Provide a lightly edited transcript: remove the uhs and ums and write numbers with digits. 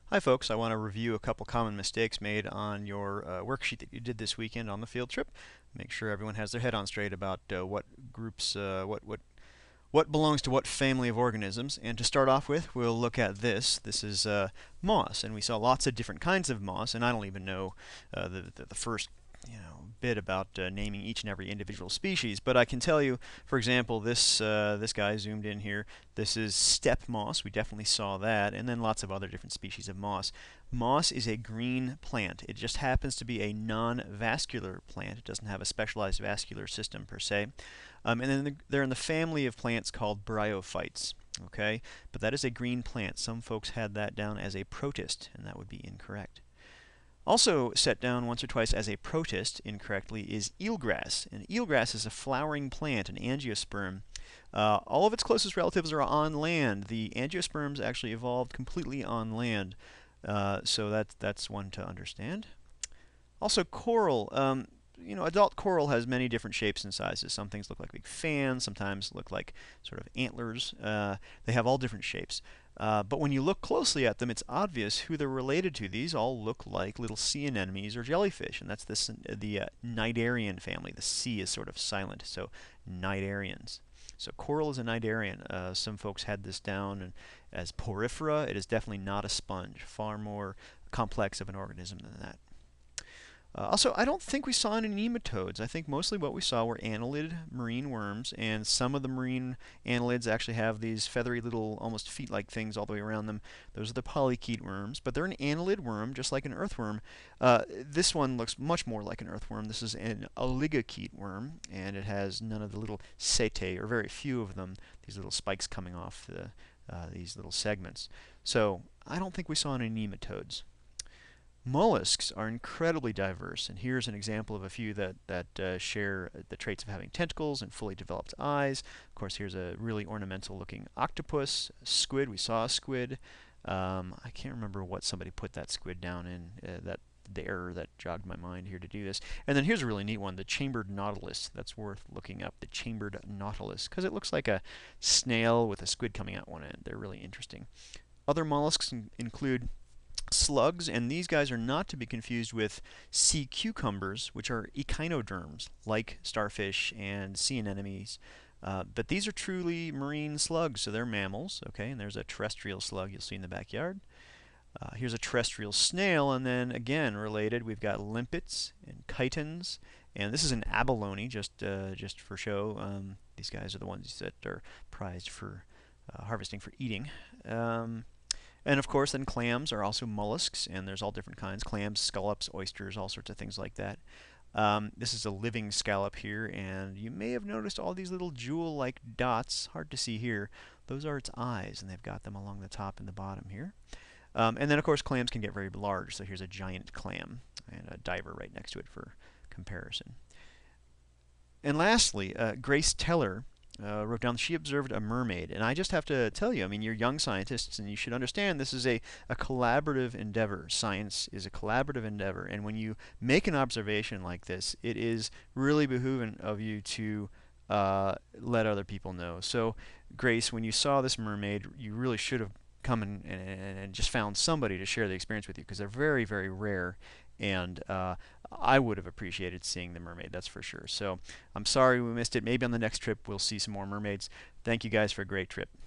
Hi folks, I want to review a couple common mistakes made on your worksheet that you did this weekend on the field trip. Make sure everyone has their head on straight about what groups, what belongs to what family of organisms. And to start off with, we'll look at this. This is moss, and we saw lots of different kinds of moss, and I don't even know the first bit about naming each and every individual species, but I can tell you, for example, this guy zoomed in here. This is steppe moss. We definitely saw that, and then lots of other different species of moss. Moss is a green plant. It just happens to be a non-vascular plant. It doesn't have a specialized vascular system per se. And then they're in the family of plants called bryophytes. Okay, but that is a green plant. Some folks had that down as a protist, and that would be incorrect. Also set down once or twice as a protist incorrectly is eelgrass. And eelgrass is a flowering plant, an angiosperm. All of its closest relatives are on land. The angiosperms actually evolved completely on land. So that's one to understand. Also coral. Adult coral has many different shapes and sizes. Some things look like big fans, sometimes look like sort of antlers. They have all different shapes. But when you look closely at them, it's obvious who they're related to. These all look like little sea anemones or jellyfish, and that's the cnidarian family. The C is sort of silent, so cnidarians. So coral is a cnidarian. Some folks had this down as porifera. It is definitely not a sponge. Far more complex of an organism than that. Also, I don't think we saw any nematodes. I think mostly what we saw were annelid marine worms, and some of the marine annelids actually have these feathery little, almost feet-like things all the way around them. Those are the polychaete worms, but they're an annelid worm, just like an earthworm. This one looks much more like an earthworm. This is an oligochaete worm, and it has none of the little setae, or very few of them, these little spikes coming off these little segments. So I don't think we saw any nematodes. Mollusks are incredibly diverse, and here's an example of a few that share the traits of having tentacles and fully developed eyes. Of course, here's a really ornamental looking octopus. Squid, we saw a squid. I can't remember what somebody put that squid down in, the error that jogged my mind here to do this. And then here's a really neat one, the chambered nautilus. That's worth looking up, the chambered nautilus, because it looks like a snail with a squid coming out one end. They're really interesting. Other mollusks include slugs, and these guys are not to be confused with sea cucumbers, which are echinoderms, like starfish and sea anemones. But these are truly marine slugs, so they're mammals. Okay, and there's a terrestrial slug you'll see in the backyard. Here's a terrestrial snail, and then again related, we've got limpets and chitons, and this is an abalone, just for show. These guys are the ones that are prized for harvesting for eating. And of course, then clams are also mollusks, and there's all different kinds: clams, scallops, oysters, all sorts of things like that. This is a living scallop here, and you may have noticed all these little jewel-like dots. Hard to see here. Those are its eyes, and they've got them along the top and the bottom here. And then, of course, clams can get very large. So here's a giant clam, and a diver right next to it for comparison. And lastly, Grace Teller wrote down she observed a mermaid. And I just have to tell you, I mean, you're young scientists, and you should understand this is a collaborative endeavor. Science is a collaborative endeavor. And when you make an observation like this, it is really behooving of you to let other people know. So, Grace, when you saw this mermaid, you really should have come and just found somebody to share the experience with you, because they're very, very rare. And I would have appreciated seeing the mermaid, that's for sure. So I'm sorry we missed it. Maybe on the next trip we'll see some more mermaids. Thank you guys for a great trip.